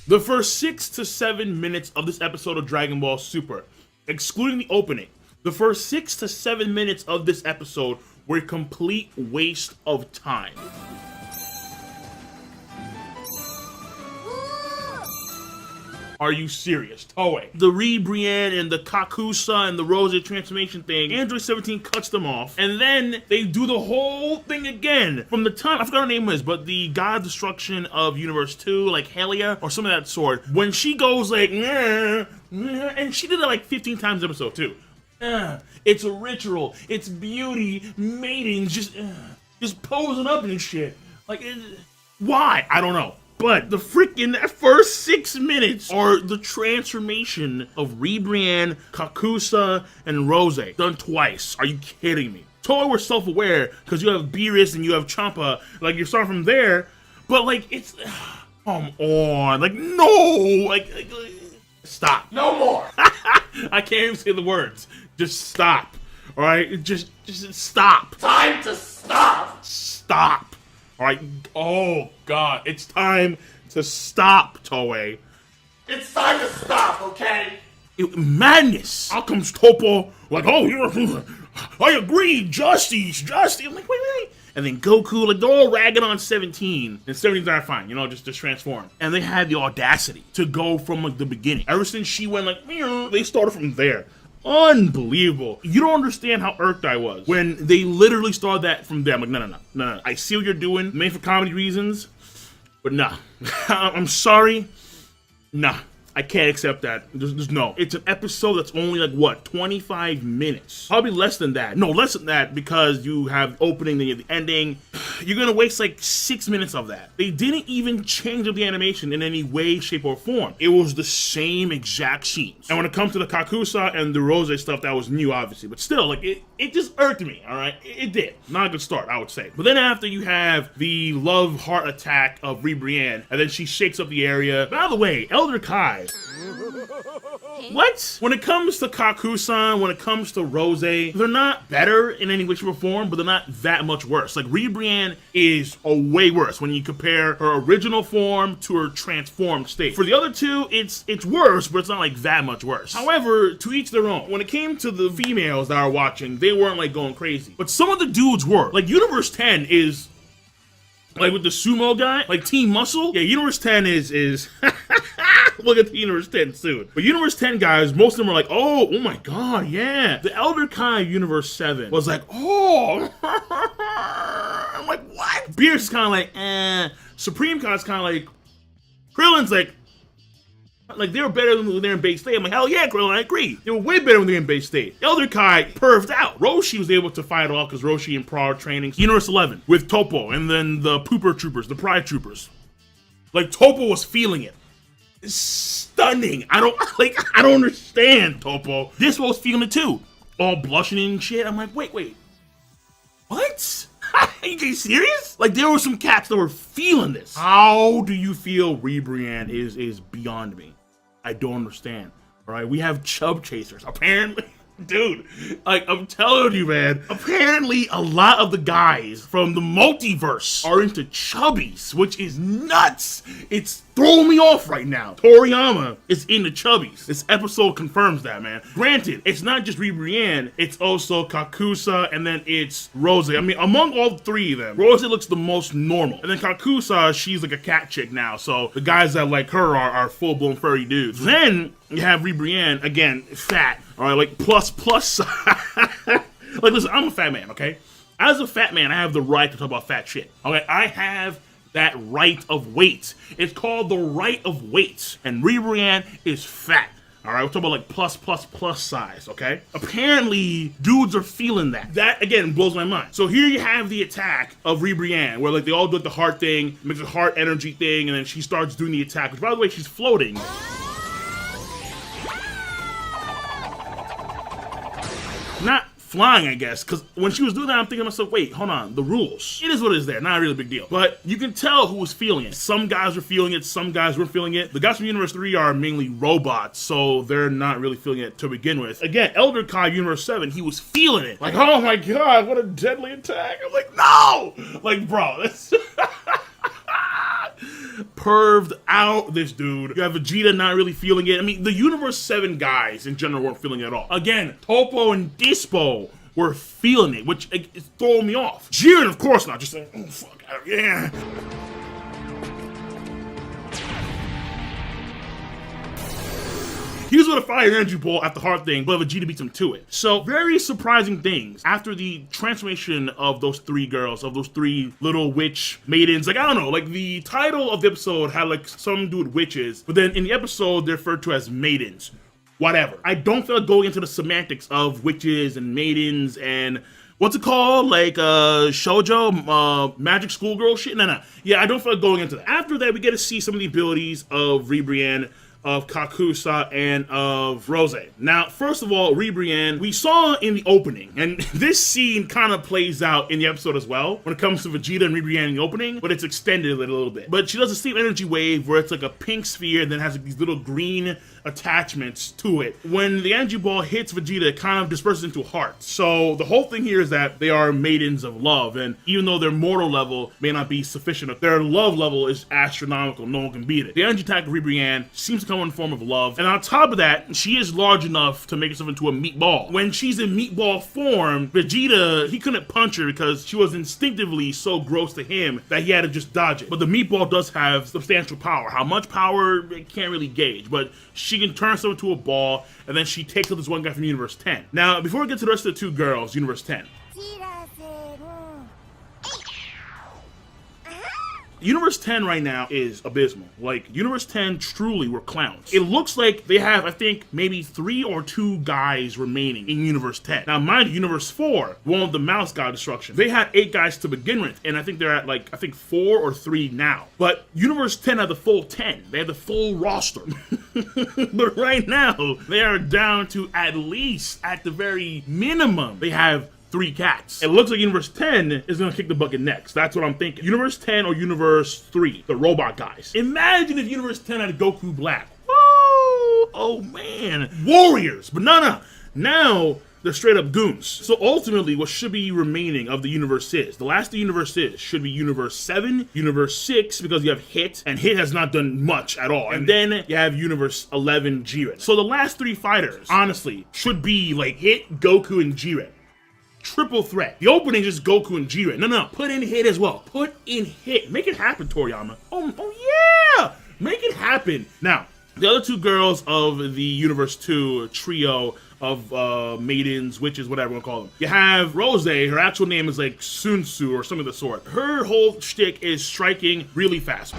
The first 6 to 7 minutes of this episode of Dragon Ball Super, excluding the opening, the first 6 to 7 minutes of this episode were a complete waste of time. Are you serious? Toei. The Brienne and the Kakusa and the Rose transformation thing, Android 17 cuts them off, and then they do the whole thing again. From the time, I forgot her name is, but the God of Destruction of Universe 2, like Helia, or some of that sort, when she goes like, and she did it like 15 times an episode too. It's a ritual, it's beauty, mating, just posing up and shit. Like, why? I don't know. But the freaking first 6 minutes are the transformation of Brienne, Kakusa, and Rose done twice. Are you kidding me? Totally we're self-aware because you have Beerus and you have Champa. Like, you're starting from there, but like it's come on, like no, like stop. No more. I can't even say the words. Just stop. All right, just stop. Time to stop. Stop. All right. Oh God, it's time to stop, Toei. It's time to stop, okay? Madness. Out comes Toppo, like, oh, I agree, justice. I'm like, wait. And then Goku, like, they're all ragging on 17. And 17's not fine, just transform. And they had the audacity to go from, like, the beginning. Ever since she went, like, they started from there. Unbelievable. You don't understand how irked I was when they literally started that from there. I'm like, no. I see what you're doing, made for comedy reasons, but nah. I'm sorry. Nah. I can't accept that. There's no. It's an episode that's only like, what, 25 minutes? Probably less than that. No, less than that because you have opening, then you have the ending. You're gonna waste like 6 minutes of that. They didn't even change up the animation in any way, shape, or form. It was the same exact scenes. And when it comes to the Kakusa and the Rose stuff, that was new, obviously. But still, like, it just irked me, all right? It did. Not a good start, I would say. But then after you have the love heart attack of Brienne, and then she shakes up the area. By the way, Elder Kai, what? When it comes to Kaku-san, when it comes to Rose, they're not better in any way, shape, or form, but they're not that much worse. Like, Brienne is a way worse when you compare her original form to her transformed state. For the other two, it's worse, but it's not like that much worse. However, to each their own. When it came to the females that are watching, they weren't like going crazy. But some of the dudes were. Like, Universe 10 is like with the sumo guy, like Team Muscle. Yeah, Universe 10 is look at the Universe 10 soon. But Universe 10 guys, most of them are like, oh my God, yeah. The Elder Kai Universe 7 was like, oh. I'm like, what? Beerus is kind of like, eh. Supreme Kai's kind of like, Krillin's like they were better when they're in base state. I'm like, hell yeah, Krillin, I agree. They were way better when they were in base state. Elder Kai perved out. Roshi was able to fight off because Roshi and Pra are training. Universe 11 with Toppo and then the Pooper Troopers, the Pride Troopers. Like, Toppo was feeling it. It's stunning. I don't understand, Toppo. This was feeling it too. All blushing and shit. I'm like, wait. What? Are you serious? Like, there were some cats that were feeling this. How do you feel Brienne is beyond me? I don't understand. All right, we have chub chasers. Apparently, dude, like, I'm telling you, man, apparently a lot of the guys from the multiverse are into chubbies, which is nuts. It's throwing me off right now. Toriyama is into chubbies. This episode confirms that, man. Granted, it's not just Brienne, it's also Kakusa, and then it's Rose. I mean, among all three of them, Rose looks the most normal. And then Kakusa, she's like a cat chick now, so the guys that like her are full-blown furry dudes. Then you have Brienne, again, fat, all right, like plus size. Like, listen, I'm a fat man, okay? As a fat man, I have the right to talk about fat shit, okay? I have that right of weight. It's called the right of weight. And Brienne is fat. All right, we're talking about like plus size, okay? Apparently, dudes are feeling that. That, again, blows my mind. So here you have the attack of Brienne, where like they all do the heart thing, makes a heart energy thing, and then she starts doing the attack, which, by the way, she's floating. Not flying, I guess, because when she was doing that, I'm thinking to myself, wait, hold on, the rules. It is what it is there, not a really big deal. But you can tell who was feeling it. Some guys were feeling it, some guys weren't feeling it. The guys from Universe 3 are mainly robots, so they're not really feeling it to begin with. Again, Elder Kai Universe 7, he was feeling it. Like, oh my God, what a deadly attack. I'm like, no! Like, bro, that's... perved out this dude. You have Vegeta not really feeling it. I mean, the Universe 7 guys in general weren't feeling it at all. Again, Topo and Dispo were feeling it, which is throwing me off. Jiren, of course not, just saying, oh, fuck, yeah. He was going to fire an energy ball at the heart thing, but Vegeta beats him to it. So, very surprising things. After the transformation of those 3 girls, of those 3 little witch maidens, like, I don't know, like, the title of the episode had, like, something to do with witches, but then in the episode, they're referred to as maidens. Whatever. I don't feel like going into the semantics of witches and maidens and what's it called? Like shoujo, magic schoolgirl shit? No. Yeah, I don't feel like going into that. After that, we get to see some of the abilities of Ribrianne, of Kakusa, and of Rose. Now, first of all, Ribrianne, we saw in the opening, and this scene kind of plays out in the episode as well, when it comes to Vegeta and Ribrianne in the opening, but it's extended a little bit. But she does the same energy wave where it's like a pink sphere and then has like these little green attachments to it. When the energy ball hits Vegeta, it kind of disperses into hearts. So the whole thing here is that they are maidens of love, and even though their mortal level may not be sufficient, their love level is astronomical. No one can beat it. The energy attack of Ribrianne seems to come in the form of love, and on top of that, she is large enough to make herself into a meatball. When she's in meatball form, Vegeta, he couldn't punch her because she was instinctively so gross to him that he had to just dodge it. But the meatball does have substantial power. How much power, it can't really gauge, but she can turn herself into a ball, and then she takes out this one guy from Universe 10. Now, before we get to the rest of the 2 girls, Universe 10. Universe 10 right now is abysmal. Like, Universe 10 truly were clowns. It looks like they have, I think, maybe 3 or 2 guys remaining in Universe 10. Now, mind you, Universe 4, one of the Mouse God Destruction, they had 8 guys to begin with, and I think they're at, like, I think 4 or 3 now. But Universe 10 had the full 10. They had the full roster. But right now, they are down to at least, at the very minimum, they have 3 cats. It looks like Universe 10 is gonna kick the bucket next. That's what I'm thinking. Universe 10 or Universe 3, the robot guys. Imagine if Universe 10 had Goku Black. Woo! Oh man. Warriors! But no. Now, they're straight up goons. So ultimately, what should be remaining of the universes, the last of the universes should be Universe 7, Universe 6, because you have Hit, and Hit has not done much at all. And then you have Universe 11, Jiren. So the last 3 fighters, honestly, should be like Hit, Goku, and Jiren. Triple threat. The opening is just Goku and Jiren. No. Put in Hit as well. Put in Hit. Make it happen, Toriyama. Oh yeah! Make it happen. Now, the other 2 girls of the Universe 2 trio of maidens, witches, whatever you want to call them. You have Rose. Her actual name is like Sunsu or something of the sort. Her whole shtick is striking really fast.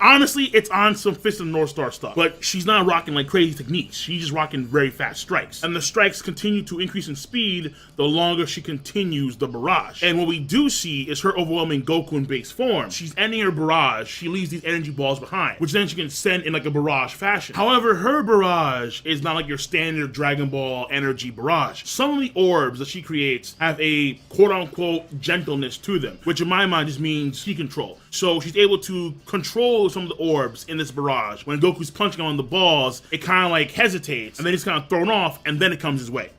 Honestly, it's on some Fist of the North Star stuff, but she's not rocking like crazy techniques. She's just rocking very fast strikes. And the strikes continue to increase in speed the longer she continues the barrage. And what we do see is her overwhelming Goku in base form. She's ending her barrage. She leaves these energy balls behind, which then she can send in like a barrage fashion. However, her barrage is not like your standard Dragon Ball energy barrage. Some of the orbs that she creates have a quote-unquote gentleness to them, which in my mind just means key control. So she's able to control some of the orbs in this barrage. When Goku's punching on the balls, it kind of like hesitates, and then he's kind of thrown off, and then it comes his way.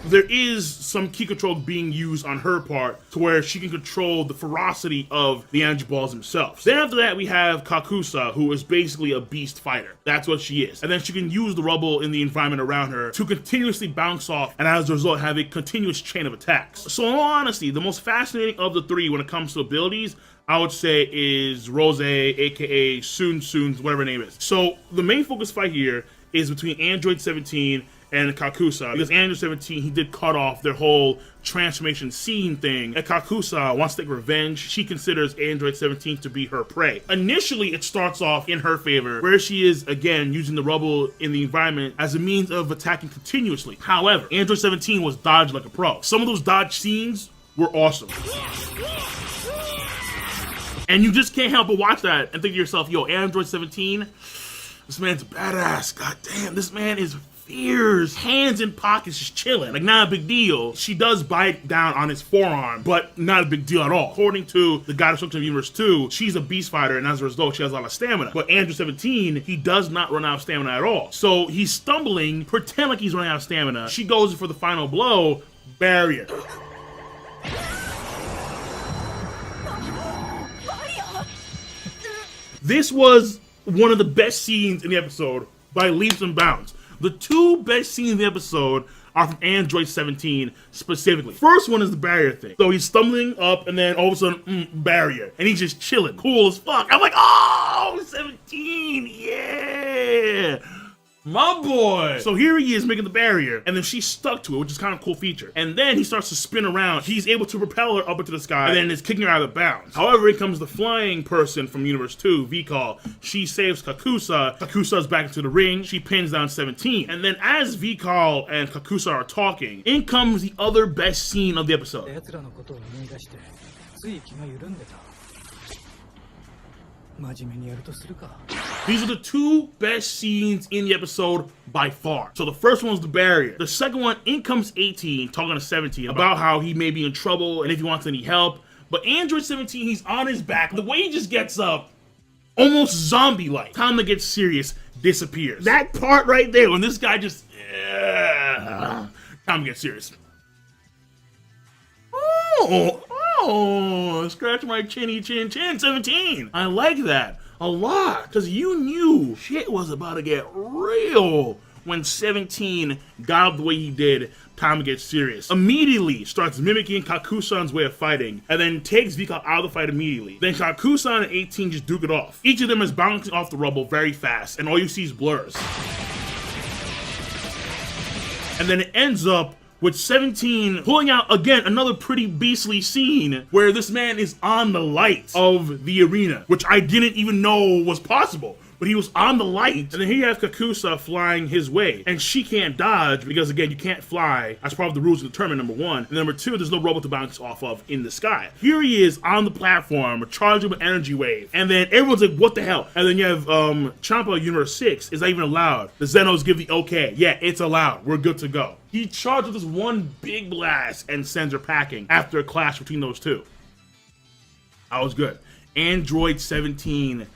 There is some key control being used on her part to where she can control the ferocity of the energy balls themselves. Then after that, we have Kakusa, who is basically a beast fighter. That's what she is. And then she can use the rubble in the environment around her to continuously bounce off, and as a result, have a continuous chain of attacks. So in all honesty, the most fascinating of the 3 when it comes to abilities, I would say, is Rose, aka Sun's, whatever her name is. So the main focus fight here is between Android 17 and Kakusa, because Android 17, he did cut off their whole transformation scene thing, and Kakusa wants to take revenge. She considers Android 17 to be her prey. Initially, it starts off in her favor, where she is, again, using the rubble in the environment as a means of attacking continuously. However, Android 17 was dodged like a pro. Some of those dodge scenes were awesome. And you just can't help but watch that and think to yourself, yo, Android 17, this man's badass. God damn, this man is spears, hands in pockets, just chilling. Like, not a big deal. She does bite down on his forearm, but not a big deal at all. According to the God Destruction of Universe 2, she's a beast fighter, and as a result, she has a lot of stamina. But Android 17, he does not run out of stamina at all. So he's stumbling, pretend like he's running out of stamina. She goes for the final blow, barrier. This was one of the best scenes in the episode by leaps and bounds. The two best scenes in the episode are from Android 17 specifically. First one is the barrier thing. So he's stumbling up and then all of a sudden, barrier. And he's just chilling, cool as fuck. I'm like, oh, 17, yeah. My boy. So here he is making the barrier, and then she's stuck to it, which is kind of a cool feature. And then he starts to spin around. He's able to propel her up into the sky, and then is kicking her out of bounds. However, in comes the flying person from Universe 2, V-Call. She saves Kakusa. Kakusa's back into the ring. She pins down 17. And then as V-Call and Kakusa are talking, in comes the other best scene of the episode. These are the two best scenes in the episode by far. So the first one's the barrier. The second one, in comes 18 talking to 17 about how he may be in trouble and if he wants any help. But Android 17, he's on his back. The way he just gets up, almost zombie-like. Time to get serious, disappears. That part right there, when this guy just, time to get serious. Oh, scratch my chinny chin chin, 17. I like that a lot, because you knew shit was about to get real when 17 got up the way he did. Time to get serious. Immediately starts mimicking Kakusan's way of fighting, and then takes V-Call out of the fight immediately. Then Kakusan and 18 just duke it off. Each of them is bouncing off the rubble very fast, and all you see is blurs. And then it ends up with 17 pulling out, again, another pretty beastly scene where this man is on the light of the arena, which I didn't even know was possible. But he was on the light, and then he has Kakusa flying his way, and she can't dodge because, again, you can't fly as part of the rules of the tournament, number one. And number two, there's no robot to bounce off of in the sky. Here he is on the platform, charging with energy wave, and then everyone's like, what the hell? And then you have Champa Universe 6, is that even allowed? The Zenos give the okay, yeah, it's allowed, we're good to go. He charges this one big blast and sends her packing after a clash between those two. That was good. Android 17,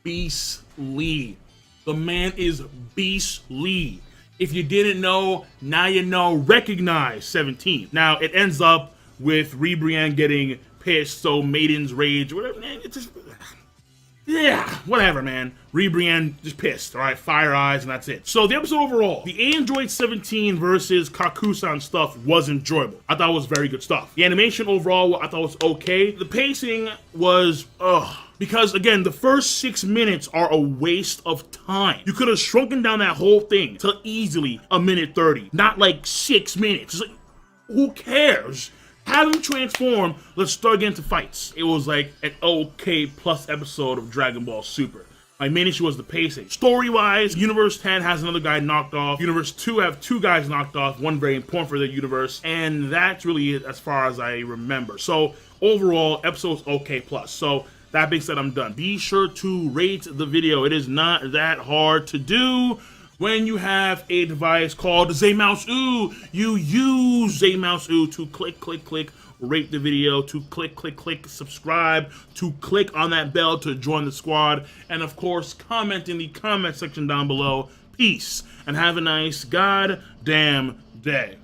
beastly. The man is beastly. If you didn't know, now you know. Recognize 17. Now it ends up with Ribrianne getting pissed, so Maiden's Rage, whatever. Man, it's just, yeah, whatever, man. Ribrianne just pissed, all right? Fire eyes, and that's it. So the episode overall, the Android 17 versus Kakusan stuff was enjoyable. I thought it was very good stuff. The animation overall, I thought was okay. The pacing was, because again, the first 6 minutes are a waste of time. You could have shrunken down that whole thing to easily a minute 30, not like 6 minutes. It's like, who cares? Have him transform, let's start getting to fights. It was like an okay plus episode of Dragon Ball Super. My main issue was the pacing. Story-wise, Universe 10 has another guy knocked off. Universe 2 have 2 guys knocked off, one very important for the universe, and that's really it as far as I remember. So overall, episode's okay plus. So that being said, I'm done. Be sure to rate the video. It is not that hard to do. When you have a device called ZMouse, you use ZMouse to click, rate the video, to click, subscribe, to click on that bell to join the squad, and of course, comment in the comment section down below. Peace, and have a nice goddamn day.